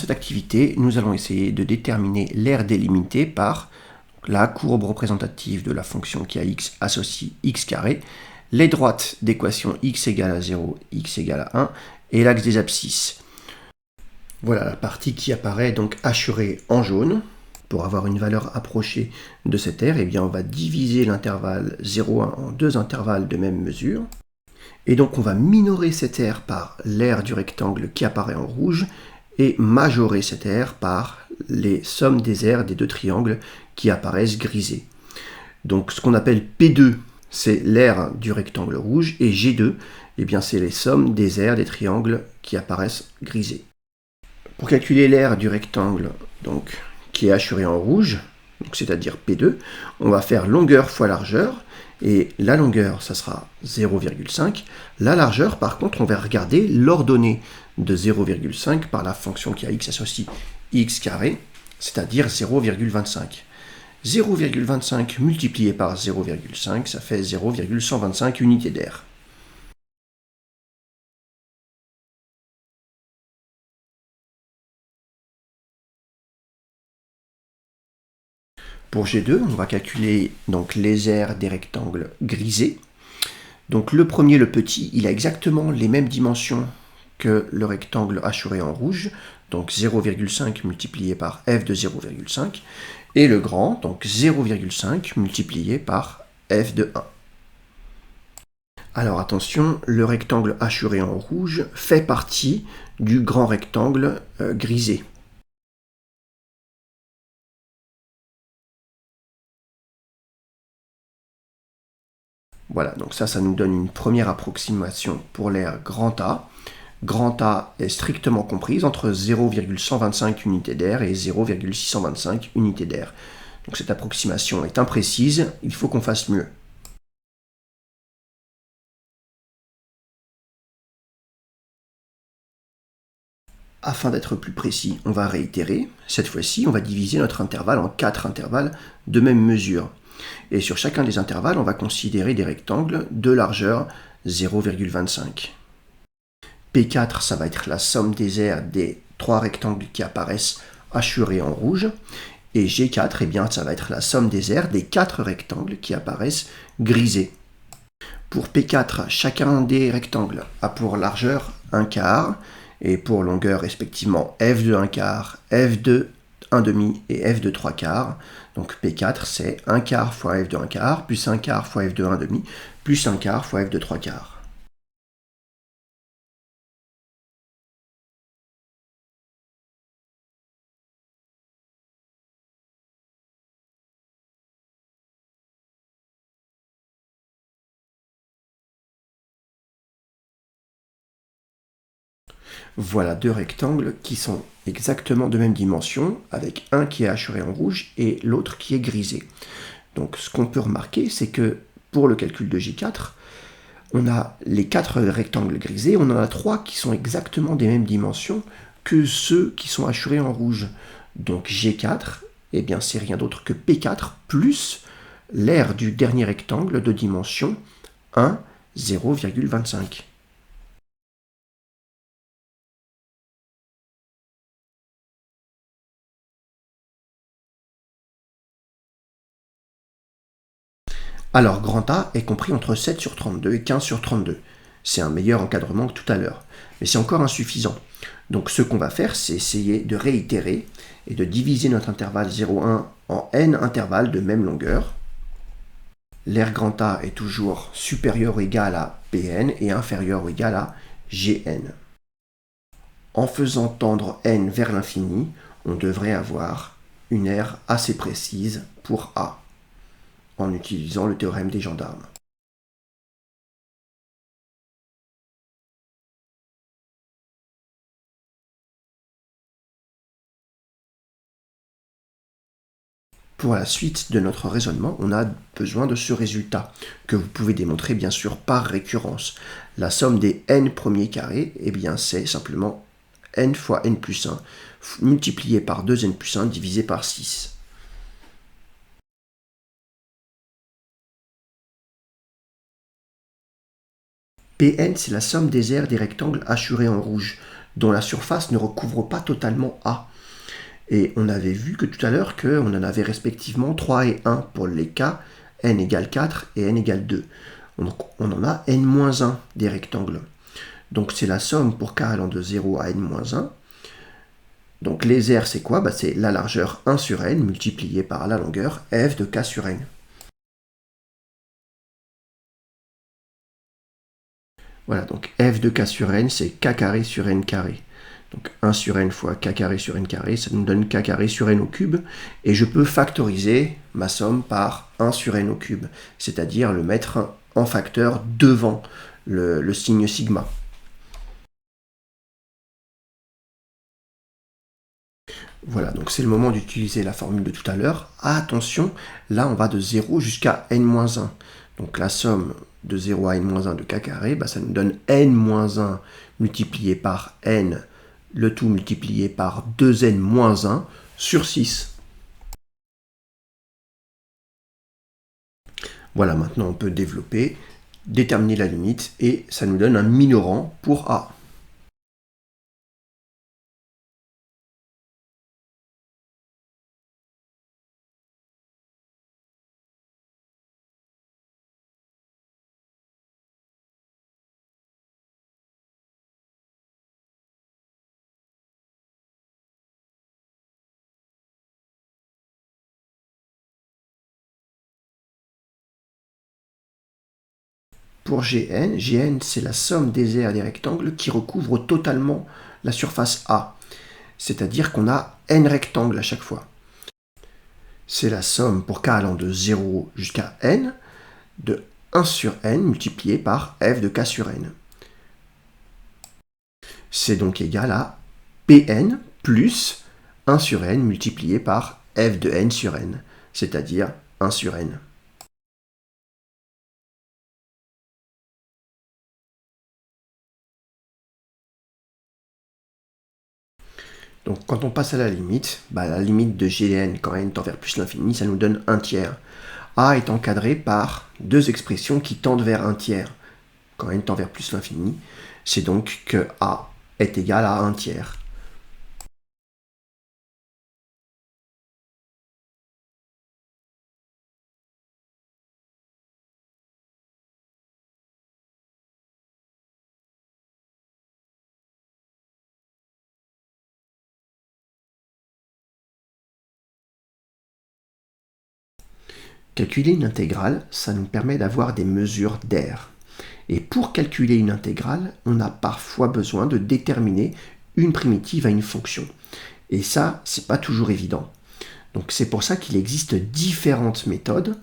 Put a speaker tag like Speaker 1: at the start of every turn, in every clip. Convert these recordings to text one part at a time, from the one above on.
Speaker 1: cette activité, nous allons essayer de déterminer l'aire délimitée par la courbe représentative de la fonction qui a x associe x carré, les droites d'équation x égale à 0, x égale à 1 et l'axe des abscisses. Voilà la partie qui apparaît donc hachurée en jaune. Pour avoir une valeur approchée de cette aire, eh bien on va diviser l'intervalle 0,1 en deux intervalles de même mesure. Et donc on va minorer cette aire par l'aire du rectangle qui apparaît en rouge et majorer cette aire par les sommes des aires des deux triangles qui apparaissent grisés. Donc ce qu'on appelle P2, c'est l'aire du rectangle rouge, et G2, eh bien c'est les sommes des aires des triangles qui apparaissent grisés. Pour calculer l'aire du rectangle donc, qui est hachuré en rouge, c'est-à-dire P2, on va faire longueur fois largeur, et la longueur, ça sera 0,5. La largeur, par contre, on va regarder l'ordonnée de 0,5 par la fonction qui a x associe x carré, c'est-à-dire 0,25. 0,25 multiplié par 0,5, ça fait 0,125 unités d'air. Pour G2, on va calculer donc les aires des rectangles grisés. Donc le premier, le petit, il a exactement les mêmes dimensions que le rectangle hachuré en rouge, donc 0,5 multiplié par f de 0,5, et le grand, donc 0,5 multiplié par f de 1. Alors attention, le rectangle hachuré en rouge fait partie du grand rectangle grisé. Voilà, donc ça nous donne une première approximation pour l'aire grand A. Grand A est strictement comprise entre 0,125 unités d'air et 0,625 unités d'air. Donc cette approximation est imprécise, il faut qu'on fasse mieux. Afin d'être plus précis, on va réitérer. Cette fois-ci, on va diviser notre intervalle en 4 intervalles de même mesure. Et sur chacun des intervalles, on va considérer des rectangles de largeur 0,25. P4, ça va être la somme des aires des 3 rectangles qui apparaissent hachurés en rouge. Et G4, eh bien, ça va être la somme des aires des 4 rectangles qui apparaissent grisés. Pour P4, chacun des rectangles a pour largeur 1 quart, et pour longueur respectivement f de 1 quart, f de 1 demi et f de 3 quarts. Donc P4 c'est 1 quart fois f de 1 quart, plus 1 quart fois f de 1 demi, plus 1 quart fois f de 3 quarts. Voilà deux rectangles qui sont exactement de même dimension, avec un qui est hachuré en rouge et l'autre qui est grisé. Donc ce qu'on peut remarquer, c'est que pour le calcul de J4, on a les 4 rectangles grisés, on en a 3 qui sont exactement des mêmes dimensions que ceux qui sont hachurés en rouge. Donc G4, eh bien c'est rien d'autre que P4 plus l'aire du dernier rectangle de dimension 1, 0,25. Alors, grand A est compris entre 7 sur 32 et 15 sur 32. C'est un meilleur encadrement que tout à l'heure. Mais c'est encore insuffisant. Donc ce qu'on va faire, c'est essayer de réitérer et de diviser notre intervalle 0,1 en n intervalles de même longueur. L'aire grand A est toujours supérieur ou égal à Pn et inférieur ou égal à Gn. En faisant tendre n vers l'infini, on devrait avoir une aire assez précise pour A, en utilisant le théorème des gendarmes. Pour la suite de notre raisonnement, on a besoin de ce résultat, que vous pouvez démontrer bien sûr par récurrence. La somme des n premiers carrés, eh bien c'est simplement n fois n plus 1, multiplié par 2n plus 1 divisé par 6. Pn, c'est la somme des aires des rectangles hachurés en rouge. dont la surface ne recouvre pas totalement A. Et on avait vu que tout à l'heure qu'on en avait respectivement 3 et 1 pour les cas n égale 4 et n égale 2. Donc on en a n-1 des rectangles. Donc c'est la somme pour k allant de 0 à n-1. Donc les r c'est quoi? C'est la largeur 1 sur n multiplié par la longueur f de k sur n. Voilà, donc f de k sur n, c'est k carré sur n carré. Donc 1 sur n fois k carré sur n carré, ça nous donne k carré sur n au cube. Et je peux factoriser ma somme par 1 sur n au cube, c'est-à-dire le mettre en facteur devant le signe sigma. Voilà, donc c'est le moment d'utiliser la formule de tout à l'heure. Attention, là on va de 0 jusqu'à n-1. Donc la somme de 0 à n-1 de k carré, ça nous donne n-1 multiplié par n, le tout multiplié par 2n-1 sur 6. Voilà, maintenant on peut développer, déterminer la limite, et ça nous donne un minorant pour a. Pour Gn c'est la somme des aires des rectangles qui recouvrent totalement la surface A. C'est-à-dire qu'on a n rectangles à chaque fois. C'est la somme pour k allant de 0 jusqu'à n de 1 sur n multiplié par f de k sur n. C'est donc égal à Pn plus 1 sur n multiplié par f de n sur n, c'est-à-dire 1 sur n. Donc quand on passe à la limite de Gn quand n tend vers plus l'infini, ça nous donne 1 tiers. A est encadré par deux expressions qui tendent vers 1 tiers. Quand n tend vers plus l'infini, c'est donc que A est égal à 1 tiers. Calculer une intégrale, ça nous permet d'avoir des mesures d'air. Et pour calculer une intégrale, on a parfois besoin de déterminer une primitive à une fonction. Et ça, c'est pas toujours évident. Donc c'est pour ça qu'il existe différentes méthodes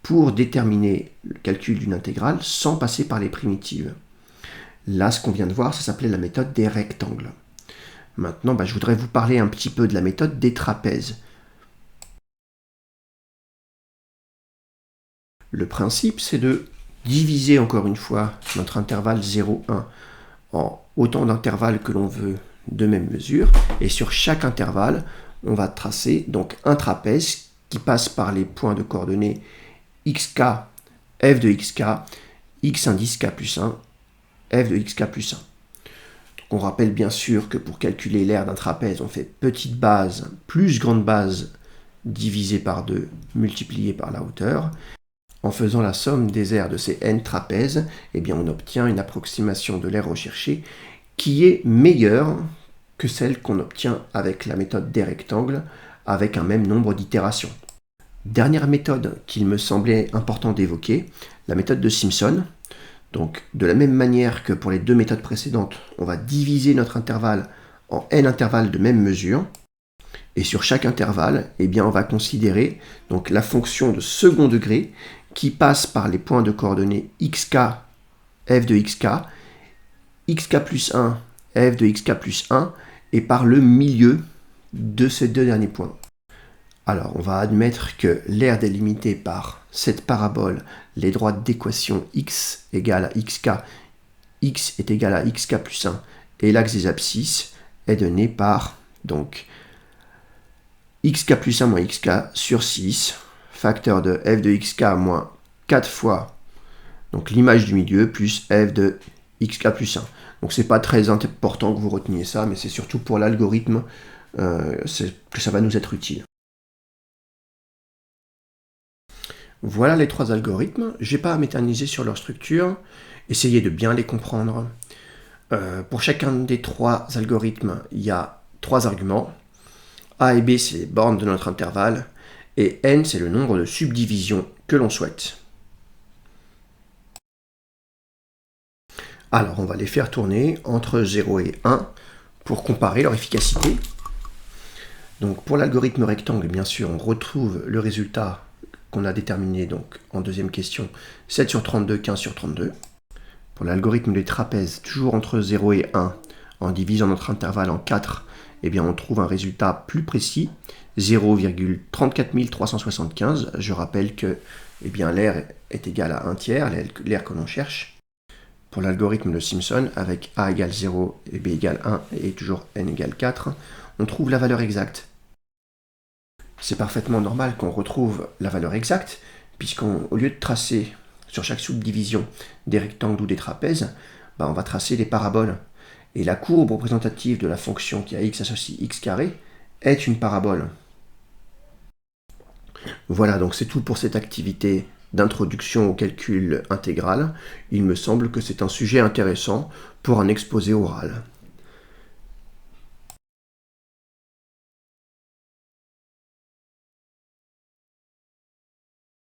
Speaker 1: pour déterminer le calcul d'une intégrale sans passer par les primitives. Là, ce qu'on vient de voir, ça s'appelait la méthode des rectangles. Maintenant, je voudrais vous parler un petit peu de la méthode des trapèzes. Le principe, c'est de diviser encore une fois notre intervalle 0, 1 en autant d'intervalles que l'on veut de même mesure. Et sur chaque intervalle, on va tracer donc un trapèze qui passe par les points de coordonnées xk, f de xk, x indice k plus 1, f de xk plus 1. Donc on rappelle bien sûr que pour calculer l'aire d'un trapèze, on fait petite base plus grande base divisé par 2 multiplié par la hauteur. En faisant la somme des aires de ces n trapèzes, on obtient une approximation de l'aire recherchée qui est meilleure que celle qu'on obtient avec la méthode des rectangles avec un même nombre d'itérations. Dernière méthode qu'il me semblait important d'évoquer, la méthode de Simpson. Donc de la même manière que pour les deux méthodes précédentes, on va diviser notre intervalle en n intervalles de même mesure. Et sur chaque intervalle, on va considérer donc la fonction de second degré qui passe par les points de coordonnées xk, f de xk plus 1, f de xk plus 1, et par le milieu de ces deux derniers points. Alors, on va admettre que l'aire délimitée par cette parabole, les droites d'équation x égale à xk, x est égal à xk plus 1, et l'axe des abscisses est donné par donc xk plus 1 moins xk sur 6, facteur de f de xk moins 4 fois donc l'image du milieu plus f de xk plus 1. Donc c'est pas très important que vous reteniez ça, mais c'est surtout pour l'algorithme que ça va nous être utile. Voilà les trois algorithmes. Je n'ai pas à m'éterniser sur leur structure. Essayez de bien les comprendre. Pour chacun des trois algorithmes, il y a trois arguments. A et B, c'est les bornes de notre intervalle. Et n, c'est le nombre de subdivisions que l'on souhaite. Alors, on va les faire tourner entre 0 et 1 pour comparer leur efficacité. Donc, pour l'algorithme rectangle, bien sûr, on retrouve le résultat qu'on a déterminé donc, en deuxième question, 7 sur 32, 15 sur 32. Pour l'algorithme des trapèzes, toujours entre 0 et 1, en divisant notre intervalle en 4, eh bien, on trouve un résultat plus précis, 0,34 375. Je rappelle que eh bien, l'air est égal à 1 tiers, l'air que l'on cherche. Pour l'algorithme de Simpson, avec A égale 0 et B égale 1 et toujours n égale 4, on trouve la valeur exacte. C'est parfaitement normal qu'on retrouve la valeur exacte, puisqu'au lieu de tracer sur chaque subdivision des rectangles ou des trapèzes, on va tracer des paraboles. Et la courbe représentative de la fonction qui a x associe x carré est une parabole. Voilà, donc c'est tout pour cette activité d'introduction au calcul intégral. Il me semble que c'est un sujet intéressant pour un exposé oral.